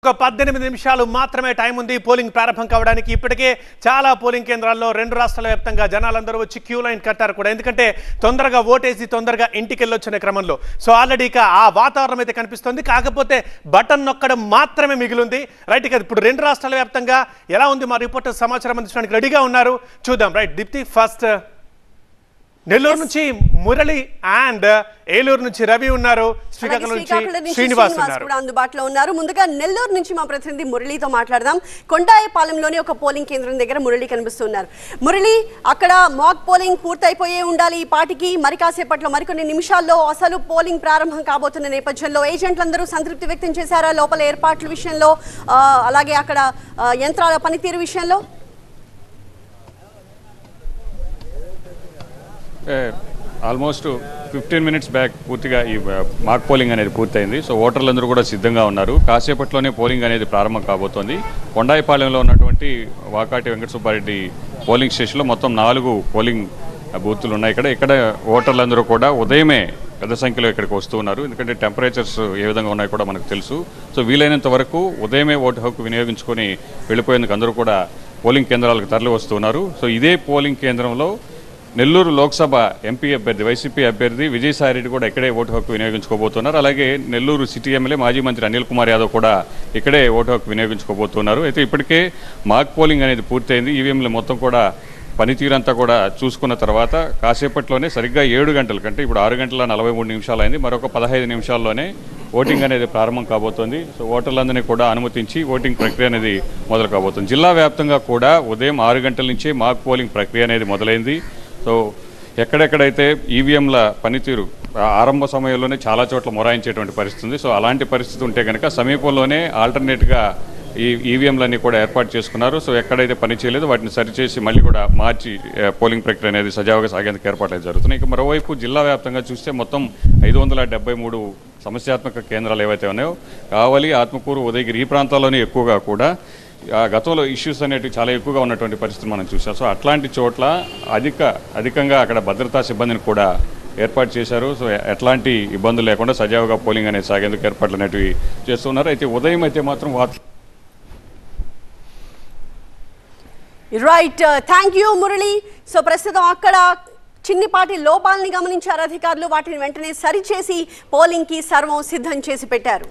ఒక 18 నిమిషాలు మాత్రమే టైం ఉంది పోలింగ్ ప్రారంభం కావడానికి. ఇప్పటికే చాలా పోలింగ్ కేంద్రాల్లో రెండు రాష్ట్రాల వ్యాప్తంగా జనాలందరూ వచ్చి క్యూ లైన్ కట్టారు కూడా, ఎందుకంటే తొందరగా ఓటేసి తొందరగా ఇంటికి వెళ్ళొచ్చనే క్రమంలో. సో ఆల్రెడీ ఇక ఆ వాతావరణం అయితే కనిపిస్తుంది. కాకపోతే బటన్ నొక్కడం మాత్రమే మిగిలింది. రైట్, ఇక ఇప్పుడు రెండు రాష్ట్రాల వ్యాప్తంగా ఎలా ఉంది మా రిపోర్టర్ సమాచారం అందించడానికి రెడీగా ఉన్నారు. చూద్దాం. రైట్ దీప్తి, ఫస్ట్ నెల్లూరు నుంచి మురళి అండ్ ఏలూరు నుంచి రవి ఉన్నారు. శ్రీకాకుళం నుంచి శ్రీనివాస్ కూడా అందుబాటులో ఉన్నారు. ముందుగా నెల్లూరు నుంచి మా ప్రతినిధి మురళితో మాట్లాడదాం. కొండాయపాలెంలోని ఒక పోలింగ్ కేంద్రం దగ్గర మురళి కనిపిస్తున్నారు. మురళి, అక్కడ మాక్ పోలింగ్ పూర్తయిపోయే ఉండాలి ఈ పాటికి. మరి కాసేపట్లో మరికొన్ని నిమిషాల్లో అసలు పోలింగ్ ప్రారంభం కాబోతున్న నేపథ్యంలో ఏజెంట్లందరూ సంతృప్తి వ్యక్తం చేశారా లోపల ఏర్పాట్ల విషయంలో, అలాగే అక్కడ యంత్రాల పనితీరు విషయంలో? ఆల్మోస్ట్ 15 మినిట్స్ బ్యాక్ పూర్తిగా ఈ మాక్ పోలింగ్ అనేది పూర్తయింది. సో ఓటర్లందరూ కూడా సిద్ధంగా ఉన్నారు. కాసేపట్లోనే పోలింగ్ అనేది ప్రారంభం కాబోతోంది. కొండాయిపాలెంలో ఉన్నటువంటి వాకాటి వెంకట సుబ్బారెడ్డి పోలింగ్ స్టేషన్లో మొత్తం 4 పోలింగ్ బూతులు ఉన్నాయి. ఇక్కడ ఓటర్లందరూ కూడా ఉదయమే పెద్ద సంఖ్యలో ఇక్కడికి వస్తూ ఉన్నారు. ఎందుకంటే టెంపరేచర్స్ ఏ విధంగా ఉన్నాయో కూడా మనకు తెలుసు. సో వీలైనంత వరకు ఉదయమే ఓటు హక్కు వినియోగించుకొని వెళ్ళిపోయేందుకు అందరూ కూడా పోలింగ్ కేంద్రాలకు తరలి వస్తూ ఉన్నారు. సో ఇదే పోలింగ్ కేంద్రంలో నెల్లూరు లోక్సభ ఎంపీ అభ్యర్థి వైసీపీ అభ్యర్థి విజయసాయిరెడ్డి కూడా ఇక్కడే ఓటు హక్కు వినియోగించుకోబోతున్నారు. అలాగే నెల్లూరు సిటీ ఎమ్మెల్యే మాజీ మంత్రి అనిల్ కుమార్ యాదవ్ కూడా ఇక్కడే ఓటు హక్కు వినియోగించుకోబోతున్నారు. అయితే ఇప్పటికే మాక్ పోలింగ్ అనేది పూర్తయింది. ఈవీఎంలు మొత్తం కూడా పనితీరంతా కూడా చూసుకున్న తర్వాత కాసేపట్లోనే సరిగ్గా 7 గంటల కంటే ఇప్పుడు 6 గంటల 43 నిమిషాలు అయింది. మరొక 15 నిమిషాల్లోనే ఓటింగ్ అనేది ప్రారంభం కాబోతోంది. సో ఓటర్లందరినీ కూడా అనుమతించి ఓటింగ్ ప్రక్రియ అనేది మొదలు కాబోతుంది. జిల్లా వ్యాప్తంగా కూడా ఉదయం 6 గంటల నుంచే మాక్ పోలింగ్ ప్రక్రియ అనేది మొదలైంది. సో ఎక్కడెక్కడైతే ఈవీఎంల పనితీరు ఆరంభ సమయంలోనే చాలా చోట్ల మొరాయించేటువంటి పరిస్థితి ఉంది. సో అలాంటి పరిస్థితి ఉంటే కనుక సమీపంలోనే ఆల్టర్నేట్గా ఈ ఈవీఎంలన్నీ కూడా ఏర్పాటు చేసుకున్నారు. సో ఎక్కడైతే పని చేయలేదు వాటిని సరిచేసి మళ్ళీ కూడా మార్చి పోలింగ్ ప్రక్రియ అనేది సజావుగా సాగేందుకు ఏర్పాట్లు జరుగుతున్నాయి. ఇక మరోవైపు జిల్లా వ్యాప్తంగా చూస్తే మొత్తం 573 సమస్యాత్మక కేంద్రాలు ఏవైతే ఉన్నాయో కావలి, ఆత్మకూరు, ఉదయగిరి ఈ ప్రాంతాల్లోనే ఎక్కువగా కూడా గతంలో ఇష్యూస్ అనేటివి చాలా ఎక్కువగా ఉన్నటువంటి పరిస్థితులు మనం చూసాం. సో అట్లాంటి చోట్ల అధికంగా అక్కడ భద్రతా సిబ్బందిని కూడా ఏర్పాటు చేశారు. సో ఎట్లాంటి ఇబ్బందులు లేకుండా సజావుగా పోలింగ్ అనేది సాగేందుకు ఏర్పాట్లు అనేటివి చేస్తున్నారు. అయితే ఉదయం అయితే మాత్రం right, thank you Murali. So ప్రస్తుతం అక్కడ చిన్నిపాటి లోపాలని గమనించారు అధికారులు. వాటిని వెంటనే సరిచేసి పోలింగ్కి సర్వం సిద్ధం చేసి పెట్టారు.